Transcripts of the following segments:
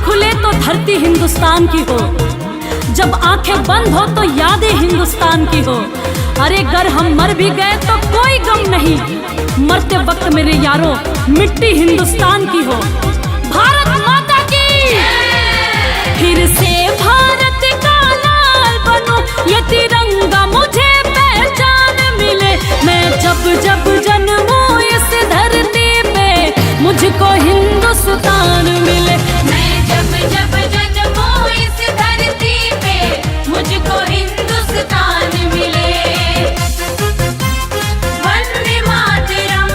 खुले तो धरती हिंदुस्तान की हो, जब आंखें बंद हो तो यादें हिंदुस्तान की हो। अरे अगर हम मर भी गए तो कोई गम नहीं, मरते वक्त मेरे यारों मिट्टी हिंदुस्तान की हो। भारत माता की फिर से भारत का लाल बनो, ये तिरंगा मुझे पहचान मिले। मैं जब जब जन्मूं इस धरती पे मुझको हिंदुस्तान मिले। मैं जब जब जन्मूं इस धरती पे मुझको हिंदुस्तान मिले। वंदे मातरम,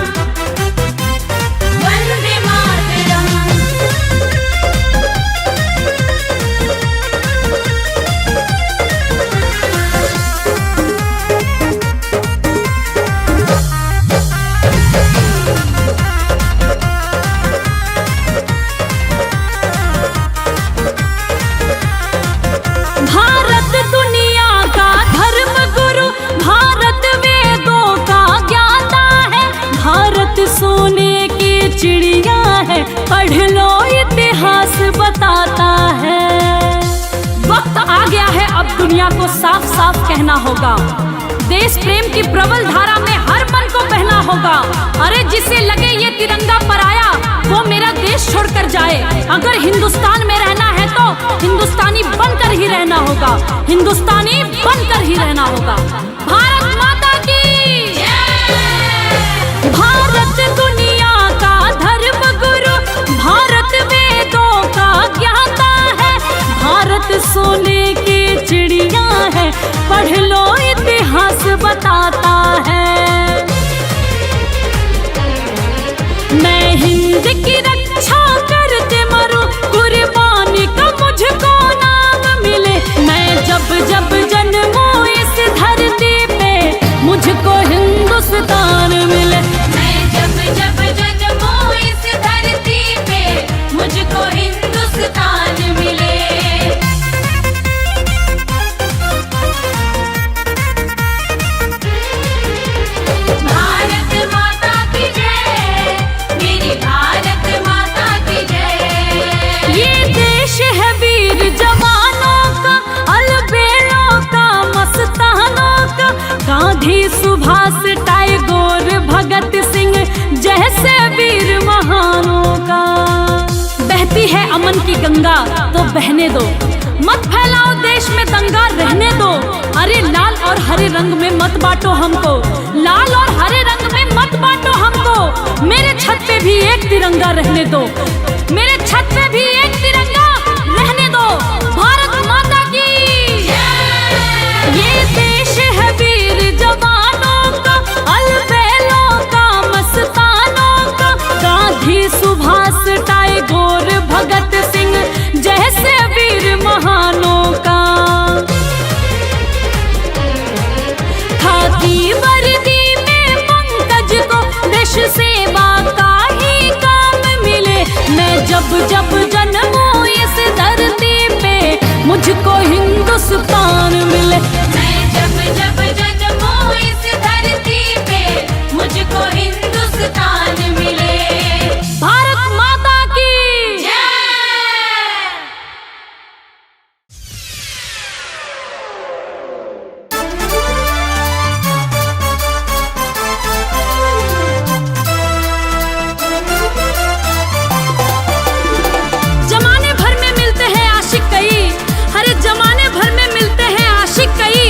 वंदे मातरम। भारत दुनिया का धर्म गुरु, भारत वेदों का ज्ञाता है, भारत सोने की चिड़िया है, पढ़ लो इतिहास बताता है। वक्त आ गया है अब दुनिया को साफ साफ कहना होगा, देश प्रेम की प्रबल धारा में हर मन को बहना होगा। अरे जिसे लगे ये तिरंगा पराया वो मेरा देश छोड़कर जाए, अगर हिंदुस्तान में रहना है तो हिंदुस्तानी बनकर ही रहना होगा, हिंदुस्तानी बनकर ही रहना होगा। भारत माता की भारत दुनिया का धर्म गुरु, भारत वेदों का ज्ञाता है, भारत सोने की चिड़िया है, पढ़ लो इतिहास बताता है। मैं हिंद की रक्षा करते मरूं, कुर्बानी का मुझको नाम मिले। मैं जब जब जन्मूं इस धरती पे मुझको हिंदुस्तान मिले। मैं जब जब जन्मूं इस धरती पे मुझको हिंदुस्तान मिले। भारत माता की जय, मेरी भारत माता की जय। ये देश है वीर जवानों का, अलबेलों का, मस्तानों का, गांधी सुभाष टैगोर भगत सिंह जैसे वीर महानों का। बहती है अमन की गंगा तो बहने दो, मत फैलाओ देश में दंगा रहने दो। अरे लाल और हरे रंग में मत बांटो हमको, लाल और हरे रंग में मत बांटो हमको। मेरे छत पे भी एक तिरंगा रहने दो, मेरे छत पे भी एक तिरंगा रहने दो। भारत माता की ये देश है वीर जवानों का, अलबेलों का, मस्तानों का, गांधी सुभाष टैगोर भगत सिंह जैसे वीर महानों का। खाकी वर्दी में पंकज को देश सेवा का ही काम मिले। मैं जब जब जन्मूं इस धरती पे मुझको हिंदुस्तान मिले। मैं जब जब जन्मूं इस धरती पे मुझको हिंदुस्तान मिले। भारत माता की जय। जमाने भर में मिलते हैं आशिक कई, अरे जमाने भर में मिलते हैं आशिक कई,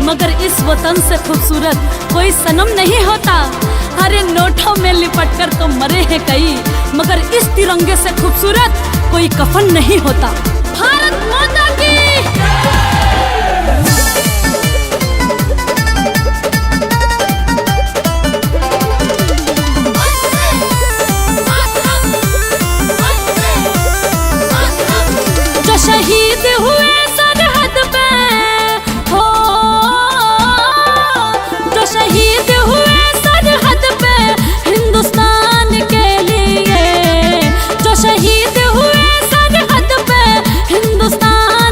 मगर इस वतन से खूबसूरत कोई सनम नहीं होता। अरे नोटों में लिपट कर तो मरे हैं कई, मगर इस तिरंगे से खूबसूरत कोई कफन नहीं होता। भारत माता की जो शहीद हुए सरहद पे हो, जो शहीद हुए सरहद पे हिंदुस्तान के लिए, जो शहीद हुए सरहद पे हिंदुस्तान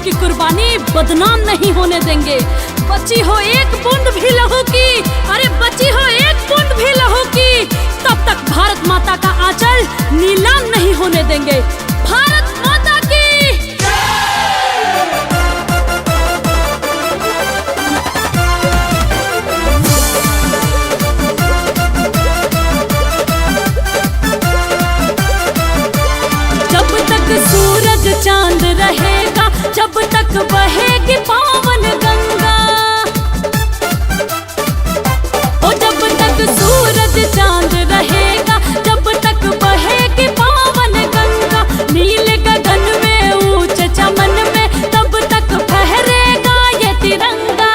की कुर्बानी बदनाम नहीं होने देंगे। बची हो एक बूंद भी लहू की, अरे बची हो एक बूंद भी लहू की, तब तक भारत माता का आंचल नीलाम नहीं होने देंगे। भारत माता की जब तक सूरज चांद रहेगा, जब तक बहेगी पावन गंगा, ओ जब तक सूरज चांद रहेगा, जब तक बहेगी पावन गंगा, नील गगन में ऊंचे चमन में तब तक फहरेगा ये तिरंगा।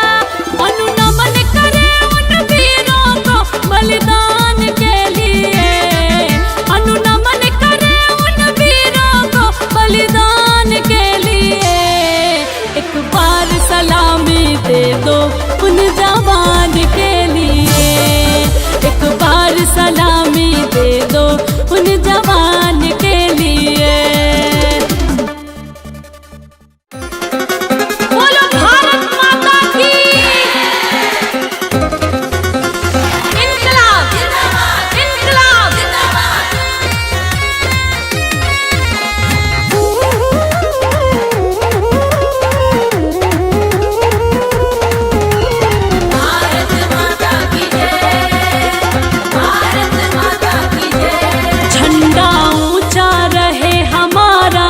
अनुनमन करे उन वीरों को बलिदान के लिए, अनुनमन करे उन वीरों को बलिदान के लिए। एक बार सलामी दे दो उन जवान के लिए, एक बार सलामी दे दो उन जवान के लिए। बोलो भारत माता की इनकलाब इनकलाब। भारत माता की जय, भारत माता की जय। झंडा ऊंचा रहे हमारा,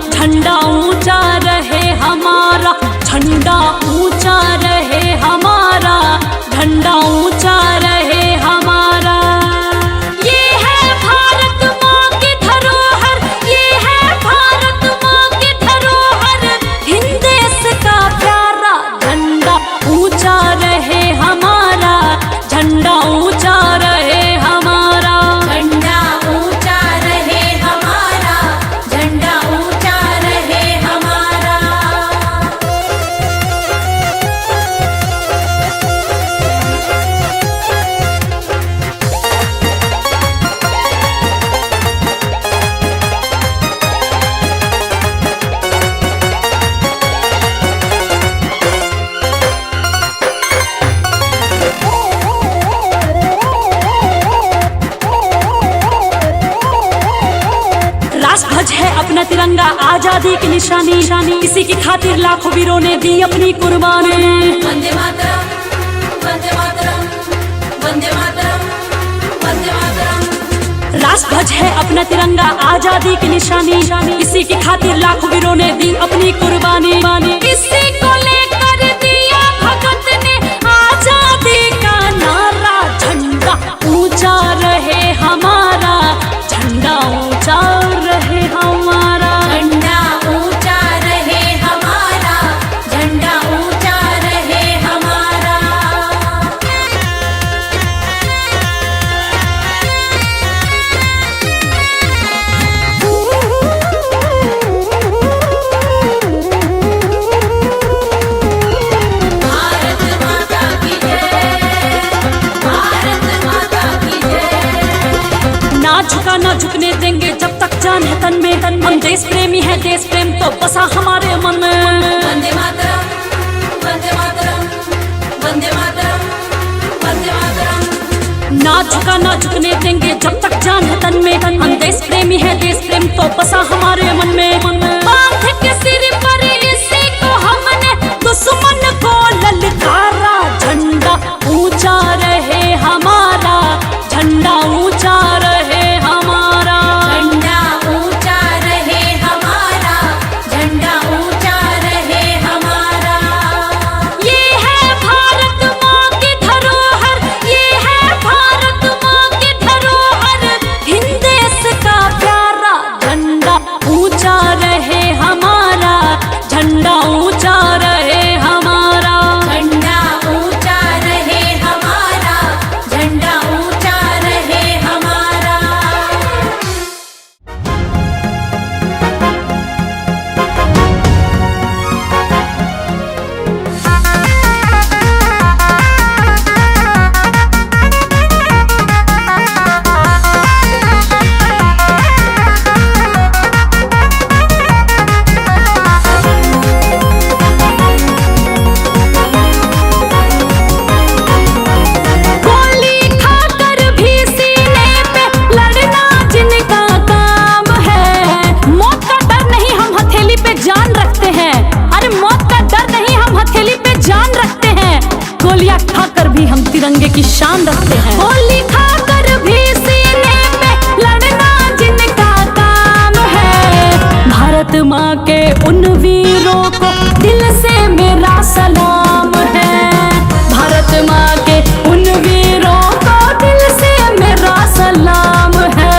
झंडा ऊंचा रहे हमारा, झंडा ऊंचा रहे हमारा, झंडा ऊंचा रहे हमारा। ये है भारत माँ की धरोहर, ये है भारत माँ की धरोहर, हिंद देश का प्यारा झंडा ऊंचा रहे हमारा, झंडा ऊंचा रहे हमारा। झंडा ऊंचा रहे हमारा, झंडा ऊंचा रहे हमारा। राष्ट्रध्वज है अपना तिरंगा आजादी की निशानी, इसी की खातिर लाखों वीरों ने दी अपनी कुर्बानी। वंदे मातरम, वंदे मातरम, वंदे मातरम, वंदे मातरम। राष्ट्रध्वज है अपना तिरंगा आजादी की निशानी, इसी की खातिर लाखों वीरों ने दी अपनी कुर्बानी। इसी को लेकर दिया भगत ने आजादी का नारा, झंडा ऊंचा रहे हमारा, झंडा ऊंचा रहे हमारा। झंडा ऊंचा रहे हमारा, झंडा ऊंचा रहे हमारा। भारत माता की जय, भारत माता की जय। ना झुका ना झुकने देंगे जब तक जान है तन में, हम देश प्रेमी है, देश प्रेम तो बसा हमारे मन में। वंदे मातरम, वंदे मातरम, वंदे मातरम, वंदे मातरम। ना झुका ना झुकने देंगे जब तक जान है तन में, हम देश प्रेमी है, देश प्रेम तो बसा हमारे मन में। बांध के सिर पर इसी को हमने दुश्मन को ललकारा, झंडा ऊंचा रहे हमारा, झंडा ऊंचा रहे हमारा। झंडा ऊंचा रहे हमारा, झंडा ऊंचा रहे हमारा। ये है भारत माँ की धरोहर, ये है भारत माँ की धरोहर, हिंद देश का प्यारा झंडा ऊंचा रहे हमारा, झंडा ऊंचा रहे हमारा। की शान रखते हैं। होली खाकर भी सीने पे लड़ना जिनका काम है। भारत माँ के उन वीरों को दिल से मेरा सलाम है। भारत माँ के उन वीरों को दिल से मेरा सलाम है।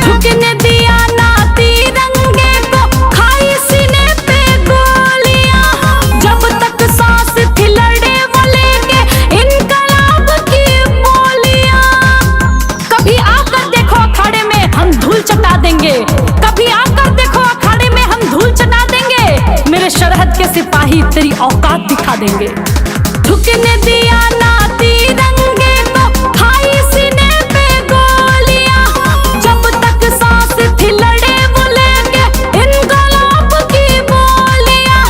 झुकने दिया ना तिरंगे को, खाई सीने पे गोलियां। जब तक सांस थी लड़े वो लेके इनकलाब की बोलियां। कभी आकर देखो अखाड़े में हम धूल चटा देंगे। कभी आकर देखो अखाड़े में हम धूल चटा देंगे। मेरे सरहद के सिपाही तेरी औकात दिखा देंगे। झुकने दिया ना तिरंगे को, खाई सीने पे गोलियां। जब तक सांस थी लड़े वो लेके इनकलाब की बोलियां।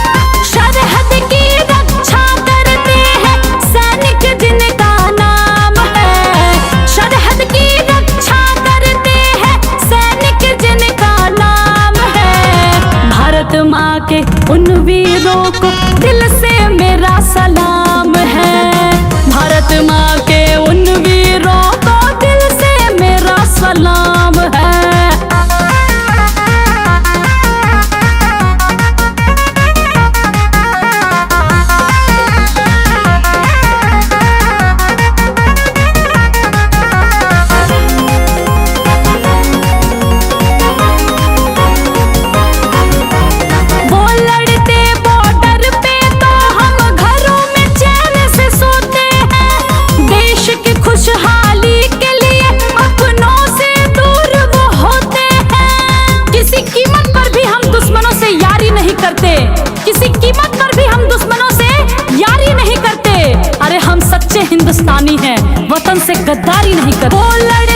सरहद की रक्षा करते हैं सैनिक जिनका नाम है। सरहद की रक्षा करते हैं सैनिक जिनका नाम है। भारत माँ के उन वीरों को दिल से मेरा सलाम है। भारत माँ के उन वीरों को दिल से मेरा सलाम है। वो लड़ते बॉर्डर पे तो हम घरों में चैन से सोते हैं। देश की खुशहाली के लिए अपनों से दूर वो होते हैं। किसी कीमत पर भी हम दुश्मनों से यारी नहीं करते। किसी कीमत पर भी हम दुश्मनों से यारी नहीं करते। अरे हम सच्चे हिंदुस्तानी हैं, वतन से गद्दारी नहीं करते। वो लड़े